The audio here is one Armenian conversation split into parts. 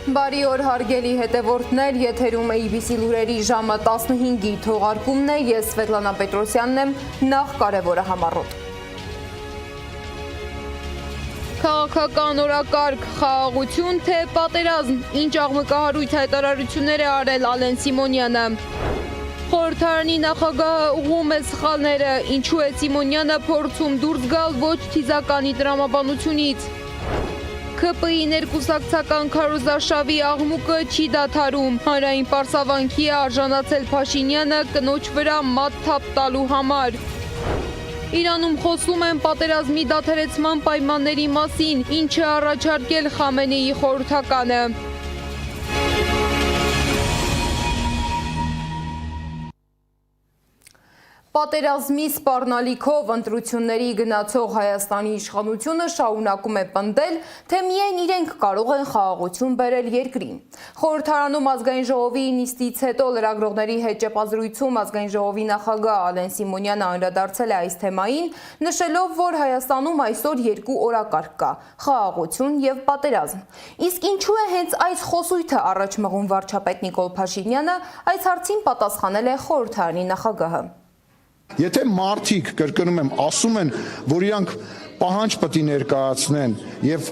Բարի օր հարգելի հետևորդներ, եթերում է IBC լուրերի ժամը 15-ի թողարկումն է, ես Սվետլանա Պետրոսյանն եմ, նախ կարևորը համառոտ։ Քաղաքական օրակարգ, խաղաղություն, թե պատերազմ, ինչ աղմկահարույց հայտարարություններ է արել Ալեն Սիմոնյանը։ Խորհրդարանի նախագահը ուղղում է սխալները, ինչու է Սիմոնյանը փորձում դուրս գալ ոչ թիզականի տրամաբանությունից։ ՔՊ-ի ներկուսակցական քարոզարշավի աղմուկը չի դադարում, հանրային պարսավանքի է արժանացել Փաշինյանը կնոջ վրա մատ թափ տալու համար։ Իրանում խոսում են պատերազմի դադարեցման պայմանների մասին, ինչ է առաջարկել Խամենեի խորհրդականը։ Պատերազմի սպառնալիքով ընտրությունների գնացող Հայաստանի իշխանությունը շարունակում է պնդել, թե միայն իրենք կարող են խաղաղություն բերել երկրին։ Խորհրդարանում ազգային ժողովի նիստից հետո լրագրողների հետ ճեպազրույցում ազգային ժողովի նախագահ Ալեն Սիմոնյանը անդրադարձել է այս թեմային, նշելով, որ Հայաստանում այսօր երկու օրակարգ կա՝ խաղաղություն եւ պատերազմ։ Իսկ ինչու է հենց այս խոսույթը առաջ մղում վարչապետ Նիկոլ Փաշինյանը, այս հարցին պատասխանել է խորհրդարանի նախագահը։ Եթե մարդիկ, կրկնում եմ, ասում են, որ իրանք պահանջ պետք է ներկայացնեն եւ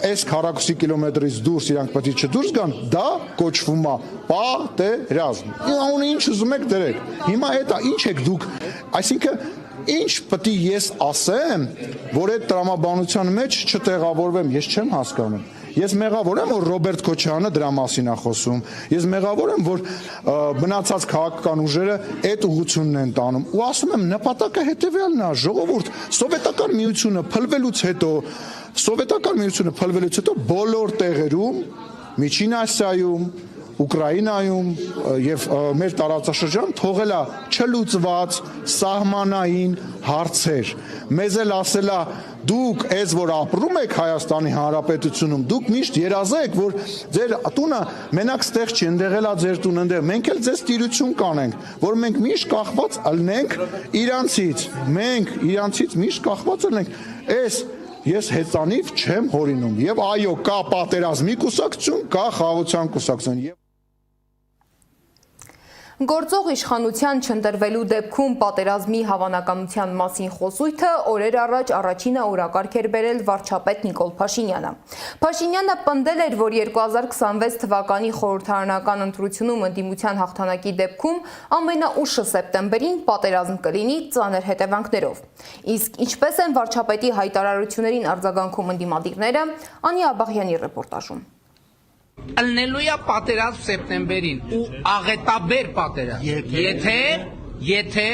այս քառակուսի կիլոմետրից դուրս իրանք պետք է չդուրս գան, դա կոչվում է պատերազմ։ Անունը ինչ ուզում եք դրեք։ Հիմա դա ինչ եք դուք, այսինքն ինչ պետք է ես ասեմ, որ այդ տրամաբանության մեջ չտեղավորվեմ, ես չեմ հասկանում։ Ես մեղավոր եմ, որ Ռոբերտ Քոչարյանը դրա մասին է խոսում։ Ես մեղավոր եմ, որ մնացած քաղաքական ուժերը այդ ուղղությունն են տանում։ Ու ասում եմ, նպատակը հետևյալն է, ժողովուրդ, Սովետական միությունը փլվելուց հետո բոլոր տեղերում, Միջին Ասիայում, Ուկրաինայում եւ մեր տարածաշրջան թողել է չլուծված սահմանային հարցեր։ Մեզ էլ ասել է դուք այս որ ապրում եք Հայաստանի Հանրապետությունում, դուք միշտ երազեք, որ ձեր տունը մենակ ստեղ չի, ընդեղել է ձեր տունը ընդեղ։ Մենք էլ ձեզ տիրություն կանենք, որ մենք միշտ կախված ըլնենք իրանցից։ Մենք իրանցից միշտ կախված ըլնենք։ Ես հեծանիվ չեմ հորինում։ Եվ այո, կա պատերազմի կուսակցություն, կա խաղաղության կուսակցություն։ Գործող իշխանության չընտրվելու դեպքում պատերազմի հավանականության մասին խոսույթը օրեր առաջ առաջինը օրակարգ էր բերել վարչապետ Նիկոլ Փաշինյանը։ Փաշինյանը պնդել էր, որ 2026 թվականի խորհրդարանական ընտրությունում ընդդիմության հաղթանակի դեպքում ամենաուշը սեպտեմբերին պատերազմ կլինի ծանր հետևանքներով։ Իսկ ինչպես են վարչապետի հայտարարություններին արձագանքում ընդդիմադիրները, Անի Աբաղյանի ռեպորտաժում։ Ըլնելու է պատերազմ սեպտեմբերին ու աղետաբեր պատերազմ, եթե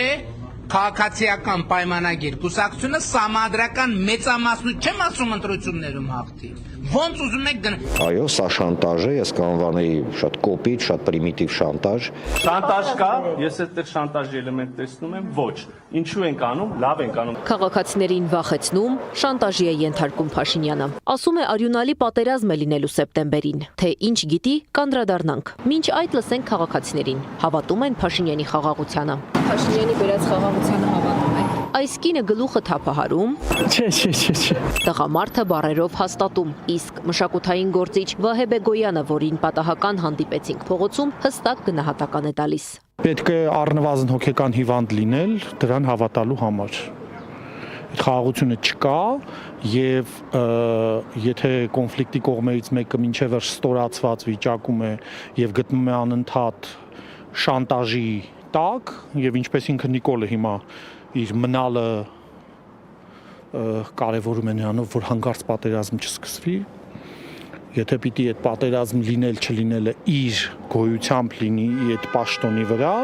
քաղաքացիական պայմանագիր կուսակցությունը սահմանադրական մեծամասնություն չեմ ասում ընտրություններում հաղթի, ոնց ուզում եք գնա։ Այո, սա շանտաժ է, ես կանվանեի շատ կոպիտ, շատ պրիմիտիվ շանտաժ։ Շանտաժ կա, ես այդտեղ շանտաժի էլեմենտ տեսնում եմ, ոչ։ Ինչու ենք անում, լավ ենք անում։ Քաղաքացիներին վախեցնում, շանտաժի է ենթարկում Փաշինյանը։ Ասում է արյունալի պատերազմ է լինելու սեպտեմբերին, թե ինչ գիտի, կանդրադառնանք։ Մինչ այդ լսենք քաղաքացիներին, հավատում են Փաշինյանի խաղաղությանը։ Փաշինյանի բերած խաղաղությանը հավատում եք։ Այս կինը գլուխը թափահարում, Չէ։ տղամարդը բառերով հաստատում, իսկ մշակութային գործիչ Վահե Բեգոյանը, որին պատահական հանդիպեցինք փողոցում, հստակ գնահատական է տալիս։ Պետք է առնվազն հոգեկան հիվանդ լինել դրան հավատալու համար։ Այդ խաղաղությունը չկա եւ եթե կոնֆլիկտի կողմերից մեկը մինչեւ ստորացված վիճակում է եւ գտնում է անընդհատ շանտաժի տակ եւ ինչպես ինքը Նիկոլը հիմա իր մնալը կարևորում է նրանով, որ հանկարծ պատերազմ չսկսվի, եթե պիտի այդ պատերազմ լինել չլինելը իր գոյությամբ լինի այդ պաշտոնի վրա,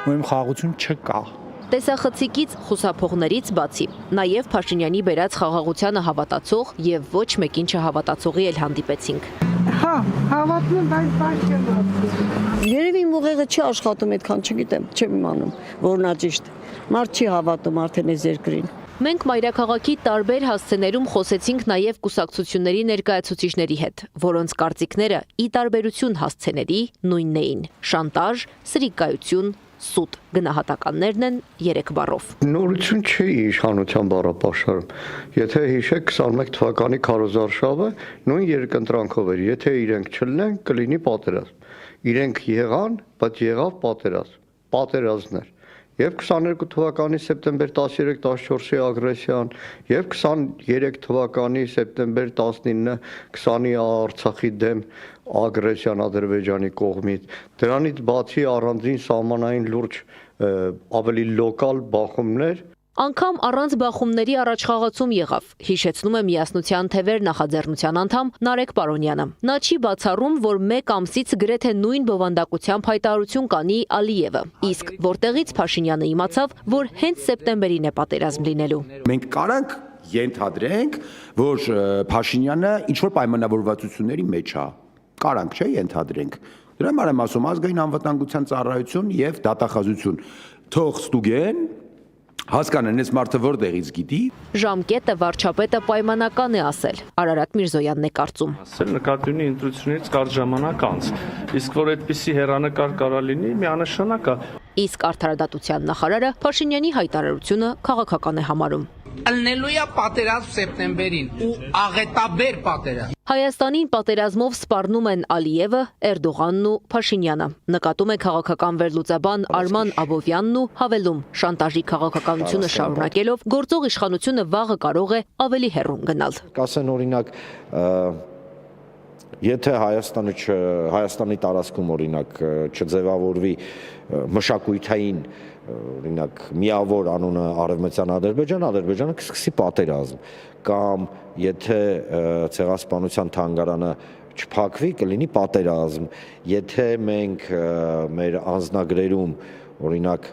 ուրեմն խաղաղություն չկա։ Տեսախցիկից խուսափողներից բացի, նաև Փաշինյանի բերած խաղաղությանը հավատացող եւ ոչ մեկին չհավատացողի էլ հանդիպեցինք։ Հա, հավատում եմ, բայց բաց Երևի իմ ուղեղը չի աշխատում այդքան, չգիտեմ, չեմ իմանում, որն է ճիշտ։ Մարդ չի հավատում արդեն այս երկրին։ Մենք մայրաքաղաքի տարբեր հասցեներում խոսեցինք նաև կուսակցությունների ներկայացուցիչների հետ, որոնց կարծիքները ի տարբերություն հասցեների նույնն էին՝ շանտաժ, սրիկայություն, Սուտ գնահատականներն են 3 բառով։ Նորություն չի իշխանության բառապաշարում։ Եթե հիշեք 21 թվականի քարոզարշավը նույն երկընտրանքով էր։ Եթե իրենք չլինեն, կլինի պատերազմ։ Իրենք եղան, բայց եղավ պատերազմներ։ Եվ 22 թվականի սեպտեմբեր 13-14-ի ագրեսիան, եւ 23 թվականի սեպտեմբեր 19-20-ի Արցախի դեմ ագրեսիան Ադրբեջանի կողմից։ Դրանից բացի առանձին սահմանային լուրջ ավելի լոկալ բախումներ։ Անգամ առանց բախումների առաջխաղացում եղավ, հիշեցնում է Միասնության թևեր նախաձեռնության անդամ Նարեկ Պարոնյանը։ Նա չի բացառում, որ 1 ամսից գրեթե նույն բովանդակությամբ հայտարարություն կանի Ալիևը, իսկ որտեղից Փաշինյանը իմացավ, որ հենց սեպտեմբերին է պատերազմ լինելու։ Մենք կարանք ենթադրենք, որ Փաշինյանը ինչ-որ պայմանավորվածությունների մեջ է։ Կարանք, չէ, ենթադրենք։ Դրա համար եմ ասում, ազգային անվտանգության ծառայություն եւ դատախազություն թող ստուգեն, հասկանան, այս մարդը որտեղից գիտի։ Ժամկետը վարչապետը պայմանական է ասել։ Արարատ Միրզոյանն է կարծում։ Ասել նկատի ունի ընտրությունից կարճ ժամանակ անց։ Իսկ որ այդպիսի հերանեկար կարա լինի, միանշանակ է։ Իսկ արդարադատության նախարարը Փաշինյանի հայտարարությունը քաղաքական է համարում։ Ալնելու է պատերազմ սեպտեմբերին ու աղետաբեր պատերազմ։ Հայաստանին պատերազմով սպառնում են Ալիևը, Էրդողանն ու Փաշինյանը։ Նկատում է քաղաքական վերլուծաբան Արման Աբովյանն ու հավելում, շանտաժի քաղաքականությունը շարունակելով գործող իշխանությունը վաղը կարող է ավելի հեռուն գնալ։ Կասեն օրինակ, եթե Հայաստանի տարածքում օրինակ չձևավորվի մշակութային օրինակ միավոր անունը Արևմտյան Ադրբեջանը կսկսի պատերազմ, կամ եթե ցեղասպանության թանգարանը չփակվի, կլինի պատերազմ, եթե մենք մեր անձնագրերում օրինակ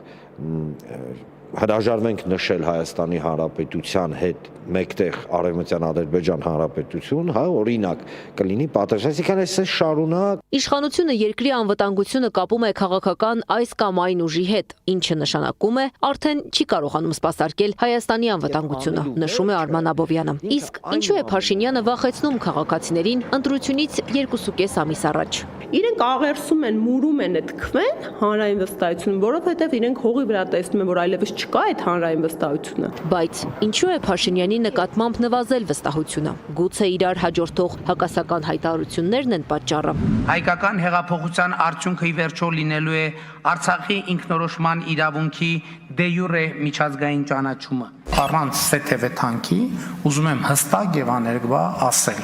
հրաժարվենք նշել Հայաստանի Հանրապետության հետ մեկտեղ Արևմտյան Ադրբեջան Հանրապետություն, հա, օրինակ կլինի պատերազմ, այսինքն այս շարունակ։ Իշխանությունը երկրի անվտանգությունը կապում է քաղաքական այս կամ այն ուժի հետ, ինչը նշանակում է արդեն չի կարողանում սպասարկել Հայաստանի անվտանգությունը, նշում է Արման Աբովյանը։ Իսկ ինչու է Փաշինյանը վախեցնում քաղաքացիներին ընտրությունից 2.5 ամիս առաջ։ Իրենք աղերսում են, մուրում են այդ քվեն հանրային վստահությունը, որովհետև իրենք հողի վրա տեսնում են, որ այլևս չկա այդ հանրային վստահությունը։ Բայց ինչու է Փաշինյանի նկատմամբ նվազել վստահությունը։ Գուցե իրար հաջորդող հակասական հայտարարություններն են պատճառը։ Հայկական հեղափոխության արդյունքը ի վերջո լինելու է Արցախի ինքնորոշման իրավունքի դե յուրե միջազգային ճանաչումը։ Առանց սեթևե թանկի ուզում եմ հստակ եւ աներկբա ասել,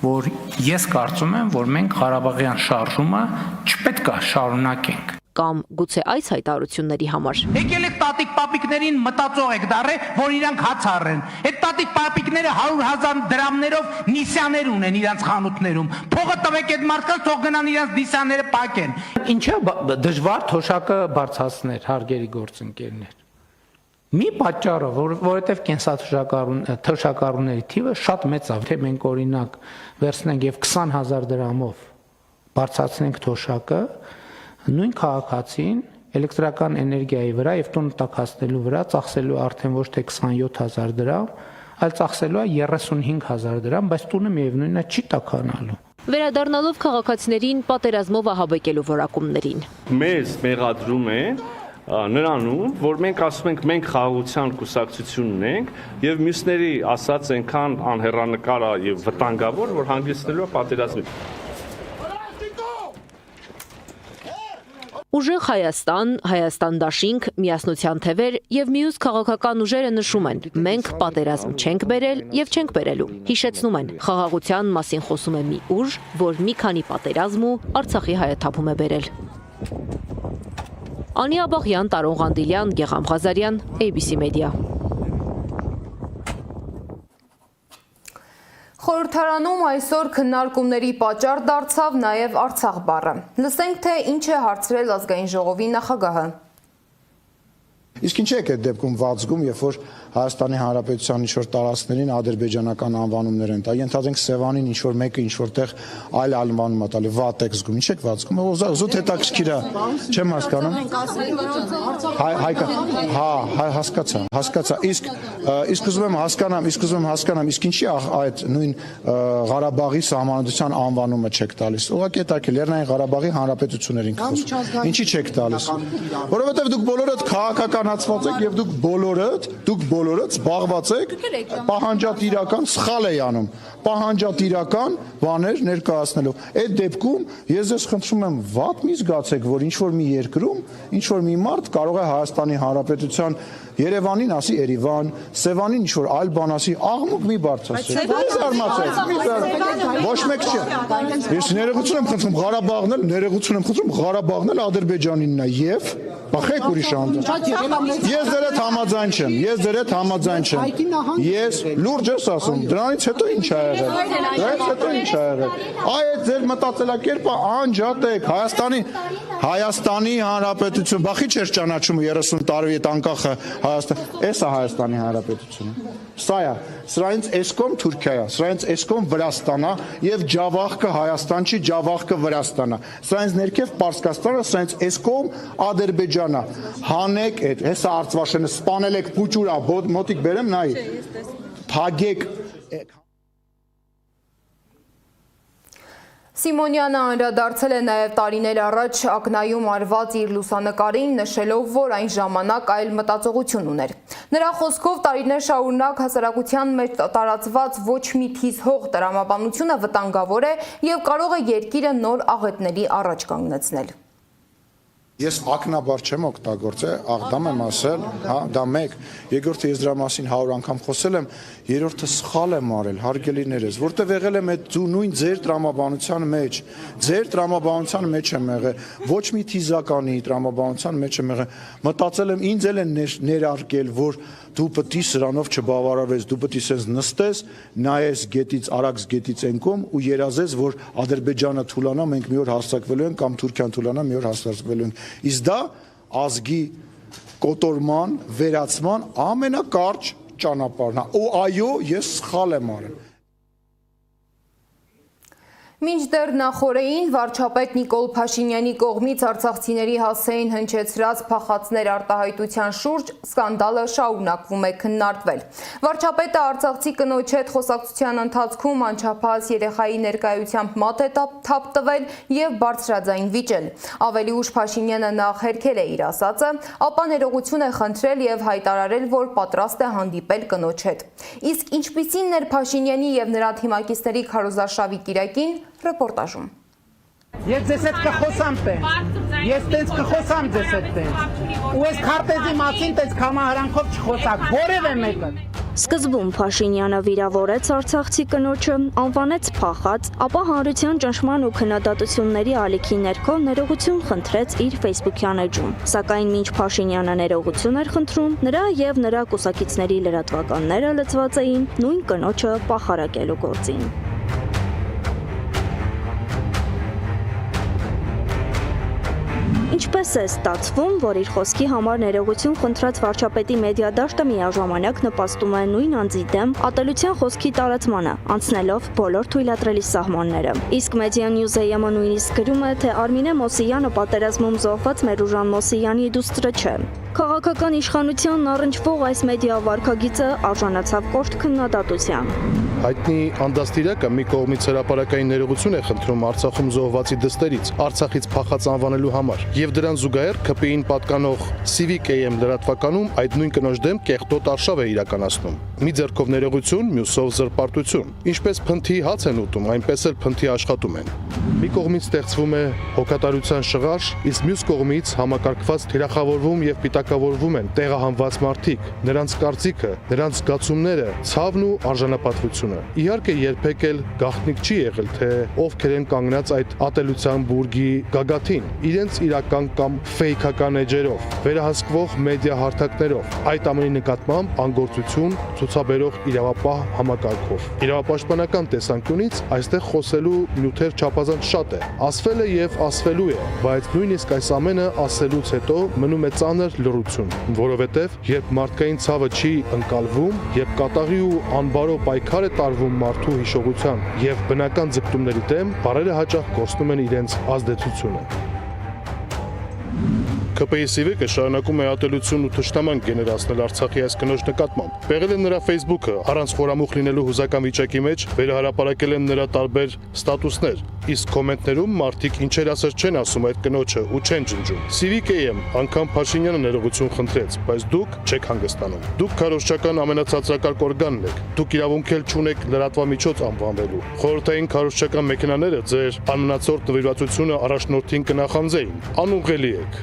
որ ես կարծում եմ, որ մենք Ղարաբաղյան շարժումը չպետք է շարունակենք։ Կամ գուցե այս հայտարարությունների համար։ Եկել եք տատիկ պապիկներին մտածող եք դարել, որ իրանք հաց առեն։ Այդ տատիկ պապիկները 100,000 դրամներով նիսյաներ ունեն իրանք խանութներում։ Փողը տվեք այդ մարդկանց, թող գնան իրանք նիսյանները պակեն։ Ինչա դժվար թոշակը բարձրացնել, հարգելի գործընկերներ։ Մի պատճառը, որովհետև կենսաթոշակառուների թիվը շատ մեծ է, թե մենք օրինակ վերցնենք եւ 20,000 դրամով բարձրացնենք թոշակը, նույն քաղաքացին էլեկտրական էներգիայի վրա եւ տուն տաքացնելու վրա ծախսելու արդեն ոչ թե 27,000 դրամ, այլ ծախսելու է 35,000 դրամ, բայց տունը միևնույնն է չի տաքանալու։ Վերադառնալով քաղաքացիներին պատերազմով ահաբեկելու որակումներին։ Մեզ մեղադրում են նրանում, որ մենք ասում ենք մենք խաղաղության կուսակցությունն ենք եւ մյուսների ասած այնքան անհեռանկար եւ վտանգավոր, որ հանգեցնելու է պատերազմի։ Ուժեղ Հայաստան, Հայաստան դաշինք, Միասնության թևեր եւ մյուս քաղաքական ուժերը նշում են. մենք պատերազմ չենք բերել եւ չենք բերելու։ Հիշեցնում են, խաղաղության մասին խոսում է մի ուժ, որ մի քանի պատերազմ ու Արցախի հայաթափում է բերել։ Անի Աբաղյան, Տարոն Ղանդիլյան, Գեգամ Ղազարյան, ABC Media։ Խորհրդարանում այսօր քննարկումների պատճառ դարձավ նաև Արցախ բառը։ Լսենք, թե ինչ է հարցրել ազգային ժողովի նախագահը։ Իսկ ինչ է այդ դեպքում վազգում, երբ որ Հայաստանի Հանրապետության ինչ-որ տարածքներին ադրբեջանական անվանումներ են տա։ Ենթադրենք Սևանին ինչ-որ մեկը ինչ-որտեղ այլ անվանում է տալի, վատ եք զգում, ինչ եք վատ զգում, զուտ հետաքրքիր է, չեմ հասկանում։ Հայկա, հա, հասկացա, իսկ ուզում եմ հասկանամ, իսկ ինչի այդ նույն Ղարաբաղի սահմանադրության անվանումը չեք տալիս։ Ուղղակի հետաքրքիր, Լեռնային Ղարաբաղի հանրապետություններին խոսում։ Ինչի չեք տալիս։ Որովհետև դուք բոլորդ քաղաքականացված եք եւ դուք բոլորդ զբաղված եք պահանջատիրական սխալ է անում, պահանջատիրական բաներ ներկայացնելով։ Այդ դեպքում ես ձեզ խնդրում եմ վատ մի զգացեք, որ ինչ որ մի երկրում, ինչ որ մի մարդ կարող է Հայաստանի Հանրապետության Երևանին ասի Երևան, Սևանին ինչ որ այլ բան ասի, աղմուկ մի բարձրացրեք։ Ոչ մեկ չէ։ Ես ներողություն եմ խնդրում, Ղարաբաղն էլ Ադրբեջանինն է եւ բախեք ուրիշ անդր։ Ես դեր հետ համաձայն չեմ։ Ես լուրջ ես ասում, դրանից հետո ինչ ա եղել։ Այդ ձեր մտածելակերպը անջատեք, Հայաստանի Հանրապետություն, բախի չէր ճանաչում 30 տարի այդ անկախը Հայաստան, էս է Հայաստանի Հանրապետությունը։ Սա է, սրանից էսկոմ Թուրքիա է, սրանից էսկոմ Վրաստան է եւ ջավախքը Հայաստան չի, ջավախքը Վրաստան է։ Սրանից ներքև Պարսկաստանը, սրանից էսկոմ Ադրբեջան է։ Հանեք այդ, հեսա Արցվաշենը սպանել եք փուճուրա, մոտիկ բերեմ նայի։ Փագեք Սիմոնյանը անդրադարձել է նաև տարիներ առաջ ակնայում արված իր լուսանկարին, նշելով, որ այն ժամանակ այլ մտածողություն ուներ։ Նրա խոսքով տարիներ շարունակ հասարակության մեջ տարածված ոչ մի թիզ հող տրամաբանությունը վտանգավոր է եւ կարող է երկիրը նոր աղետների առաջ կանգնեցնել։ Ես ակնաբար չեմ օգտագործել, աղդամ եմ ասել, հա, դա մեկ, երկրորդը ես դրա մասին 100 անգամ խոսել եմ, երրորդը սխալ եմ արել, հարգելիներս, որտեղ եղել եմ այդ նույն ձեր տրամաբանության մեջ եմ եղել, ոչ մի թիզականի տրամաբանության մեջ եմ եղել, մտածել եմ, ինձ էլ են ներարկել, որ դու պետք է սրանով չբավարարվես, դու պետք է սենց նստես, նայես գետից, Արաքս գետից ենկում ու երազես, որ Ադրբեջանը թուլանա, մենք մի օր հաստատվելու ենք կամ Թուրքիան թուլանա, մի օր հաստատվելու ենք։ Իսկ դա ազգի կոտորման, վերացման ամենակարճ ճանապարհն է։ Ու այո, ես սխալ եմ արել։ Մինչդեռ նախօրեին վարչապետ Նիկոլ Փաշինյանի կողմից արցախցիների հասցեին հնչեցրած փախածներ արտահայտության շուրջ սկանդալը շարունակվում է քննարկվել։ Վարչապետը արցախցի կնոջ հետ խոսակցության ընթացքում անչափահաս երեխայի ներկայությամբ մատ է թափ տվել եւ բարձրաձայն վիճել։ Ավելի ուշ Փաշինյանը նախ հերքել է իր ասածը, ապա ներողություն է խնդրել եւ հայտարարել, որ պատրաստ է հանդիպել կնոջ հետ։ Իսկ ինչպիսին էր Փաշինյանի եւ նրա թիմակիցների քարոզարշավի կիրակին, ռեպորտաժում։ Ես ձեզ հետ կխոսամ տենց, ես տենց կխոսամ ձեզ հետ տենց, ու ես քարտեզի մասին տենց կամահարանքով չխոսակ, որև է մեկը։ Սկզբում Փաշինյանը վիրավորեց արցախցի կնոջը, անվանեց փախած, ապա հանրության ճնշման ու քննադատությունների ալիքի ներքո ներողություն խնդրեց իր Facebook-յան էջում։ Սակայն մինչ Փաշինյանը ներողություն էր խնդրում, նրա եւ նրա կուսակիցների լրատվականները լծված էին նույն կնոջը պախարակելու գործին։ Ինչպես է ստացվում, որ իր խոսքի համար ներողություն խնդրած վարչապետի մեդիադաշտը միաժամանակ նպաստում է նույն անձի դեմ ատելության խոսքի տարածմանը, անցնելով բոլոր թույլատրելի սահմանները։ Իսկ Media-News-ը նույնիսկ գրում է, թե Արմինե Մոսիյանը պատերազմում զոհված Մերուժան Մոսիյանի դուստրը չէ։ Քաղաքական իշխանությանն առնչվող այս մեդիա վարքագիծը արժանացավ կոշտ քննադատության։ Հայտնի անդաստիրակը մի կողմից հրապարակային ներողություն է խնդրում Արցախում զոհվածի դստերից, Արցախից փախած անվանելու համար, եւ դրան զուգահեռ ԿՊԻ-ին պատկանող Civic AM լրատվականում այդ նույն կնոջ դեմ կեղտոտ արշավ է իրականացնում։ Մի ձեռքով ներողություն, մյուսով զրպարտություն։ Ինչպես փնթի հաց են ուտում, այնպես էլ փնթի աշխատում են։ Մի կողմից ստեղծվում է հոգատարության շղարշ, իսկ մյուս կողմից համակարգված թիրախավորվում եւ պիտակավորվում են տեղահանված մարդիկ, նրանց կարծիքը, նրանց զգացումները, ցավն ու արժանապատվությունը։ Իհարկե երբեք էլ գաղտնիք չի եղել, թե ովքեր են կանգնած այդ ատելության բուրգի գագաթին, իրենց իրական կամ ֆեյքական էջերով, վերահսկվող մեդիա հարթակներով։ Այդ ամենի նկատմամբ անգործություն ցուցաբերող իրավապահ համակարգով։ Իրավապաշտպանական տեսանկյունից այստեղ խոսելու նյութեր չափազանց շատ է։ Ասվել է եւ ասվելու է, բայց նույնիսկ այս ամենը ասելուց հետո մնում է ծանր լռություն, որովհետեւ երբ մարդկային ցավը չի ընկալվում, երբ կատաղի ու անբարո պայքար է տարվում մարդու հիշողության եւ բնական ձգտումների դեմ, բառերը հաճախ կորցնում են իրենց ազդեցությունը։ ԿՊԻ-ը շարունակում է ատելություն ու թշնաման գեներացնել Արցախի այս կնոջ նկատմամբ։ Պեղել են նրա Facebook-ը, առանց խորամուխ լինելու հուզական վիճակի մեջ վերահրապարակել են նրա տարբեր ստատուսներ, իսկ կոմենտներում մարդիկ ինչեր ասած չեն ասում այդ կնոջը ու չեն ջնջում։ CVK-ը անգամ Փաշինյանը ներողություն խնդրեց, բայց դուք չեք հանգստանում։ Դուք քարոզչական ամենացածրակարգ օրգանն եք։ Դուք իրավունք էլ չունեք լրատվամիջոց անվանվելու։ Խորհրդային քարոզչական մեքենաները ձեր անմնացորդ նվիրվածությունը առաջնորդին կնախանձեին։ Անուղղելի եք։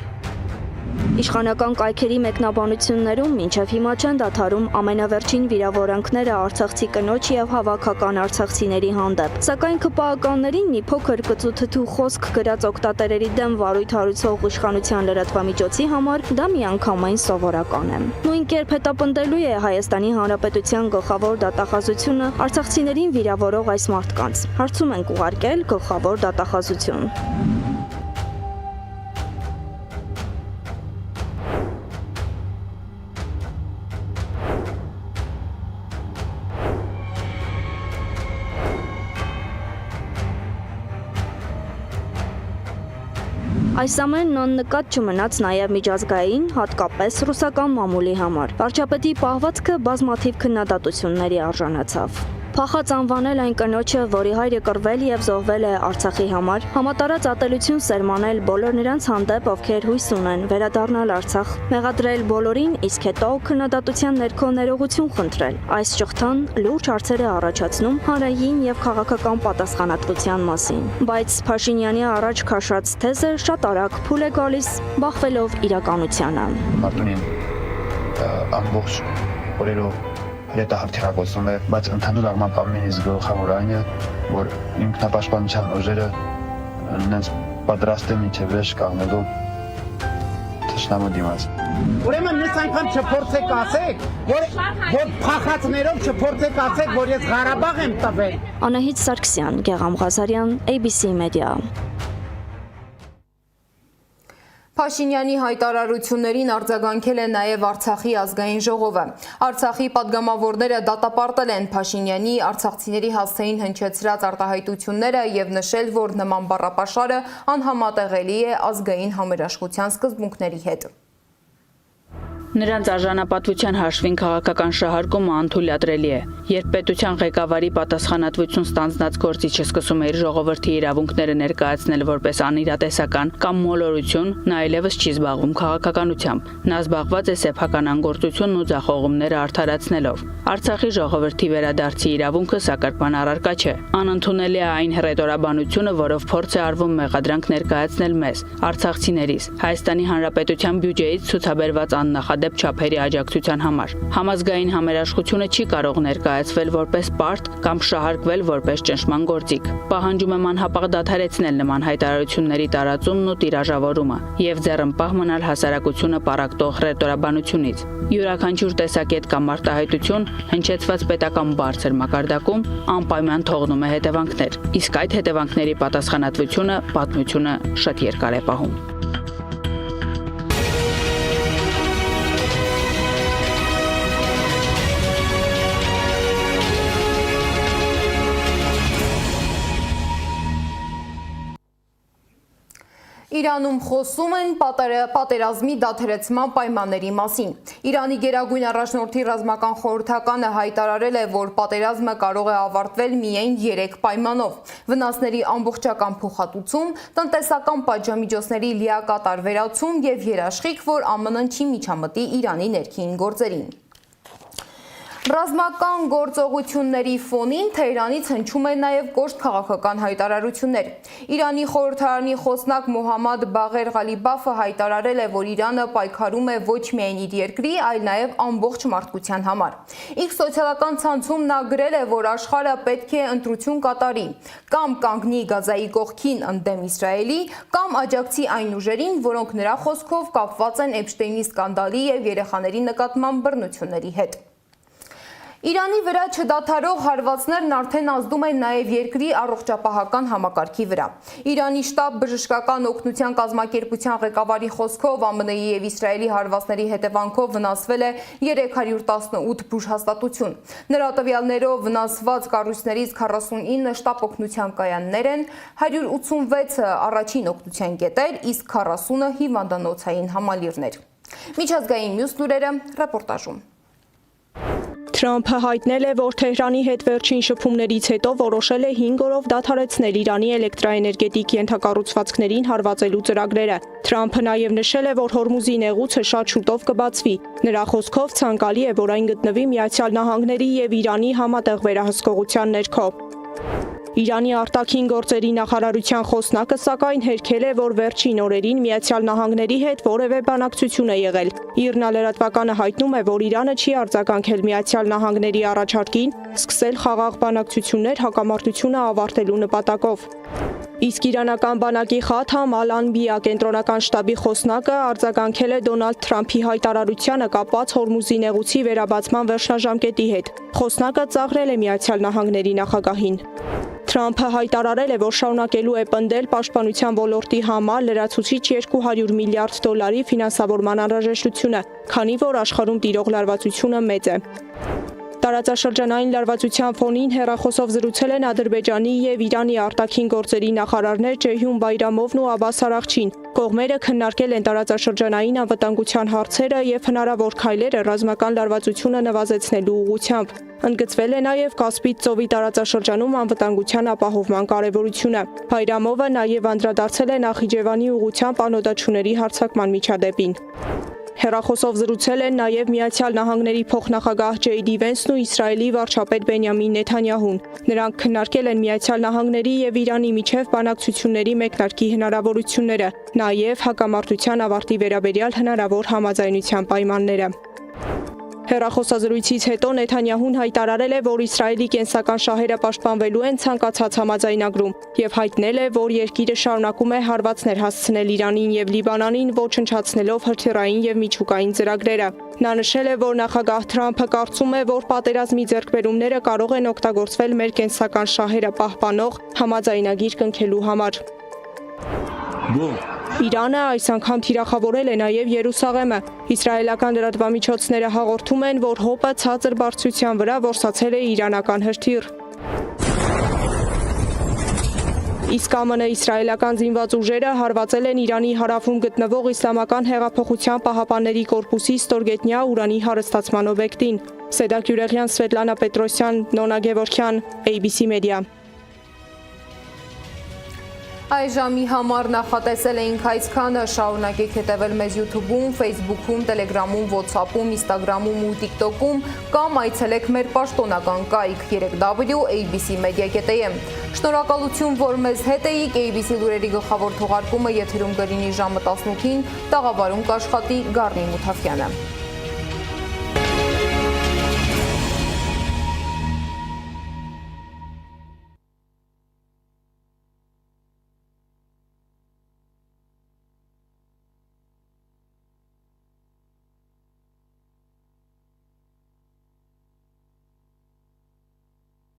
Իշխանական կայքերի մեկնաբանություններում մինչև հիմա չեն դադարում ամենավերջին վիրավորանքները արցախցի կնոջ եւ հավաքական արցախցիների հանդեպ։ Սակայն ԿՊԱ-ականներին մի փոքր կծու-թթու խոսք գրած օգտատերերի դեմ վարույթ հարուցող իշխանության լրատվամիջոցի համար դա միանգամայն սովորական է։ Նույն կերպ հետապնդելու է Հայաստանի Հանրապետության գլխավոր դատախազությունը արցախցիներին վիրավորող այս մարդկանց։ Հարցում ենք ուղարկել գլխավոր դատախազություն։ Այս ամենն աննկատ չմնաց նաև միջազգային, հատկապես ռուսական մամուլի համար։ Վարչապետի պահվածքը բազմաթիվ քննադատությունների արժանացավ։ Փախած անվանել այն կնոջը, որի հայրը կռվել եւ զոհվել է Արցախի համար, համատարած ատելություն սերմանել բոլոր նրանց հանդեպ, ովքեր հույս ունեն վերադառնալ Արցախ, մեղադրել բոլորին, իսկ հետո քննադատության ներքո ներողություն խնդրել։ Այս ճղթան լուրջ հարցեր է առաջացնում հանրային եւ քաղաքական պատասխանատվության մասին։ Բայց Փաշինյանի առաջ քաշած թեզը շատ արագ փուլ է գալիս, բախվելով իրականությանը։ Մարտունին ամբողջ օրերով հետահրթիռակոծում է, բայց ընդհանուր առմամբ ամենից գլխավոր այն է, որ ինքնապաշտպանության ուժերը նրանց պատրաստ են մինչև վերջ կանգնելու թշնամու դիմաց։ Ուրեմն ես այնքան չփորձեք ասեք, որ փախածներով չփորձեք ասեք, որ ես Ղարաբաղ եմ տվել։ Անահիտ Սարգսյան, Գեղամ Ղազարյան, ABC Media։ Փաշինյանի հայտարարություններին արձագանքել է նաև Արցախի ազգային ժողովը։ Արցախի падգամավորները դատապարտել են Փաշինյանի արցախցիների հասցեին հնչեցրած արտահայտությունները եւ նշել, որ նման բառապաշարը անհամատեղելի է ազգային համերաշխության սկզբունքների հետ։ Նրանց արժանապատվության հաշվին քաղաքական շահարկումը անթույլատրելի է։ Երբ պետության ղեկավարի պատասխանատվություն ստանձնած գործիչը սկսում է իր ժողովրդի իրավունքները ներկայացնել որպես անիրատեսական կամ մոլորություն, նա այլևս չի զբաղվում քաղաքականությամբ։ Նա զբաղված է սեփական անգործությունն ու ձախողումները արդարացնելով։ Արցախի ժողովրդի վերադարձի իրավունքը սակարկման առարկա չէ։ Անընդունելի է այն հռետորաբանությունը, որով փորձ է արվում մեղադրանք ներկայացնել մեզ, արցախցիներիս, Հայաստանի Հանրապետության բյուջեից ցուցաբերված աննախադեպ չափերի աջակցության համար։ Համազգային համերաշխությունը չի կարող ներկայացվել որպես պարտ կամ շահարկվել որպես ճնշման գործիք։ Պահանջում եմ անհապաղ դադարեցնել նման հայտարարությունների տարածումն ու տիրաժավորումը եւ ձեռնպահ մնալ հասարակությունը պարակտող հռետորաբանությունից։ Յուրաքանչյուր տեսակետ կամ արտահայտություն հնչեցված պետական բարձր մակարդակում անպայման թողնում է հետևանքներ, իսկ այդ հետևանքների պատասխանատվությունը պատմությունը շատ երկար է պահում։ Իրանում խոսում են պատերազմի դադարեցման պայմանների մասին։ Իրանի գերագույն առաջնորդի ռազմական խորհրդականը հայտարարել է, որ պատերազմը կարող է ավարտվել միայն 3 պայմանով՝ վնասների ամբողջական փոխհատուցում, տնտեսական պատժամիջոցների լիակատար վերացում եւ երաշխիք, որ ԱՄՆ-ն չի միջամտի Իրանի ներքին գործերին։ Ռազմական գործողությունների ֆոնին Թեհրանից հնչում է նաև կոշտ քաղաքական հայտարարություններ։ Իրանի խորհրդարանի խոսնակ Մոհամմադ Բաղեր Ղալիբաֆը հայտարարել է, որ Իրանը պայքարում է ոչ միայն իր երկրի, այլ նաև ամբողջ մարդկության համար։ Իսկ սոցիալական ցանցում նա գրել է, որ աշխարհը պետք է ընտրություն կատարի, կամ կանգնի Գազայի կողքին ընդդեմ Իսրայելի, կամ աջակցի այն ուժերին, որոնք նրա խոսքով կապված են Էփշտեյնի սկանդալի եւ երեխաների նկատմամբ բռնությունների հետ։ Իրանի վրա չդադարող հարվածներն արդեն ազդում են նաև երկրի առողջապահական համակարգի վրա։ Իրանի շտաբ բժշկական օգնության կազմակերպության ղեկավարի խոսքով ԱՄՆ-ի և Իսրայելի հարվածների հետևանքով վնասվել է 318 բուժհաստատություն։ Նրա տվյալներով վնասված կառույցներից 49 շտաբ օգնության կայաններ են, 186-ը առաջին օգնության կետեր, իսկ 40-ը հիվանդանոցային համալիրներ։ Միջազգային մյուս լուրերը ռեպորտաժում։ Թրամփը հայտնել է, որ Թեհրանի հետ վերջին շփումներից հետո որոշել է 5 օրով դադարեցնել Իրանի էլեկտրաէներգետիկ ենթակառուցվածքներին հարվածելու ծրագրերը։ Թրամփը նաև նշել է, որ Հորմուզի նեղուցը շատ շուտով կբացվի։ Նրա խոսքով ցանկալի է, որ այն գտնվի Միացյալ Նահանգների և Իրանի համատեղ վերահսկողության ներքո։ Իրանի արտաքին գործերի նախարարության խոսնակը սակայն հերքել է, որ վերջին օրերին Միացյալ Նահանգների հետ որևէ բանակցություն է եղել։ Իռնա-լրատվականը հայտնում է, որ Իրանը չի արձագանքել Միացյալ Նահանգների առաջարկին սկսել խաղաղ բանակցություններ հակամարտությունը ավարտելու նպատակով։ Իսկ իրանական բանակի Խաթամ Ալ-Անբիա կենտրոնական շտաբի խոսնակը արձագանքել է Դոնալդ Թրամփի հայտարարությանը կապված Հորմուզի նեղուցի վերաբացման վերջնաժամկետի հետ։ Խոսնակը ծաղրել է Միացյալ Նահանգների նախագահին։ Թրամփը հայտարարել է, որ շարունակելու է պնդել պաշտպանության ոլորտի համար լրացուցիչ $200 միլիարդ ֆինանսավորման անհրաժեշտությունը, քանի որ աշխարհում տիրող լարվածությունը մեծ է։ Տարածաշրջանային լարվածության ֆոնին հեռախոսով զրուցել են Ադրբեջանի և Իրանի արտաքին գործերի նախարարներ Ջեյհուն Բայրամովն ու Աբբաս Արաղչին։ Կողմերը քննարկել են տարածաշրջանային անվտանգության հարցերը և հնարավոր քայլերը ռազմական լարվածությունը նվազեցնելու ուղղությամբ։ Ընդգծվել է նաև Կասպից ծովի տարածաշրջանում անվտանգության ապահովման կարևորությունը։ Բայրամովը նաև անդրադարձել է Նախիջևանի ուղղությամբ անօդաչուների հարձակման միջադեպին։ Հեռախոսով զրուցել են նաև Միացյալ Նահանգների փոխնախագահ Ջեյ Դի Վենսն ու Իսրայելի վարչապետ Բենյամին Նեթանյահուն։ Նրանք քննարկել են Միացյալ Նահանգների և Իրանի միջև բանակցությունների մեկնարկի հնարավորությունները, նաև հակամարտության ավարտի վերաբերյալ հնարավոր համաձայնության պայմանները։ Հեռախոսազրույցից հետո Նեթանյահուն հայտարարել է, որ Իսրայելի կենսական շահերը պաշտպանվելու են ցանկացած համաձայնագրում և հայտնել է, որ երկիրը շարունակում է հարվածներ հասցնել Իրանին և Լիբանանին, ոչնչացնելով հրթիռային և միջուկային ծրագրերը։ Նա նշել է, որ նախագահ Թրամփը կարծում է, որ պատերազմի ձեռքբերումները կարող են օգտագործվել մեր կենսական շահերը պահպանող համաձայնագիր կնքելու համար։ Իրանը այս անգամ թիրախավորել է նաև Երուսաղեմը։ Իսրայելական լրատվամիջոցները հաղորդում են, որ հոպը ցածր բարձրության վրա որսացել է իրանական հրթիռ։ Իսկ ԱՄՆ իսրայելական զինված ուժերը հարվածել են Իրանի հարավում գտնվող Իսլամական հեղափոխության պահապանների կորպուսի ստորգետնյա ուրանի հարստացման օբյեկտին։ Սեդակ Յուրեղյան, Սվետլանա Պետրոսյան, Նոնա Գևորքյան, ABC Media։ Այս ժամի համար նախատեսել էինք այսքանը, շարունակեք հետևել մեզ YouTube-ում, Facebook-ում, Telegram-ում, WhatsApp-ում, Instagram-ում ու TikTok-ում կամ այցելեք մեր պաշտոնական կայք 3w.abcmedia.am։ Շնորհակալություն, որ մեզ հետ էիք, ABC լուրերի գլխավոր թողարկումը եթերում կլինի ժամը 18-ին, տաղավարում կաշխատի Գառնի Մութաֆյանը։